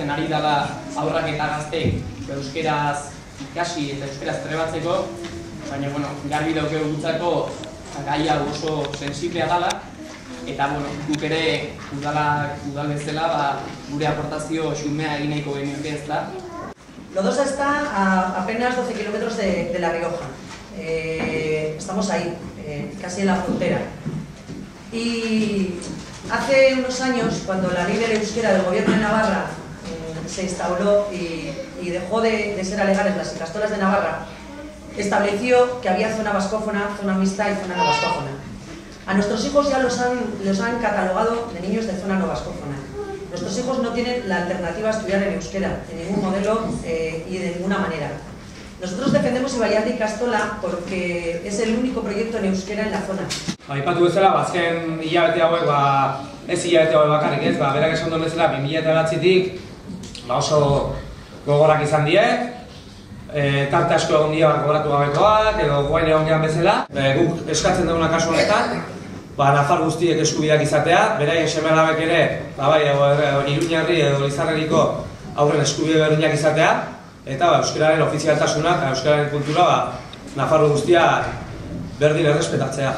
bultzatzen ari dela aurrak eta gazteek euskeraz ikasi eta euskeraz trebatzeko, baina garbi daukegu gutzako gaia oso sensiblea dela, eta guk ere udal bezala gure aportazio xumea egin nahiko genioke ezta. Lodosa está a apenas 12 kilómetros de La Rioja. Estamos ahí, casi en la frontera. Y hace unos años, cuando la ley del euskera del gobierno de Navarra se instauró y dejó de ser alegales las ikastolas de Navarra, estableció que había zona vascófona, zona mixta y zona no vascófona. A nuestros hijos ya los han catalogado de niños de zona no vascófona. Nuestros hijos no tienen la alternativa a estudiar en euskera, en ningún modelo y de ninguna manera. Nosotros defendemos Ibaialde ikastola porque es el único proyecto en euskera en la zona. Aipatu bezala, azken hilabete hauek, ez hilabete hauek bakarrik ez, berak esan duen bezala, 2009-tik oso gogorak izan die, tarte asko egon dira gogoratu gabekoak, edo guain egon gehan bezala. Guk eskatzen duguna kasu honetan, nafar guztiek eskubideak izatea, beraien seme-alabek ere, Iruñarri edo Lizarreriko aurren eskubide berdinak izatea, eta euskararen ofizialtasuna eta euskararen kultura nafarro guztiak berdin errespetatzea.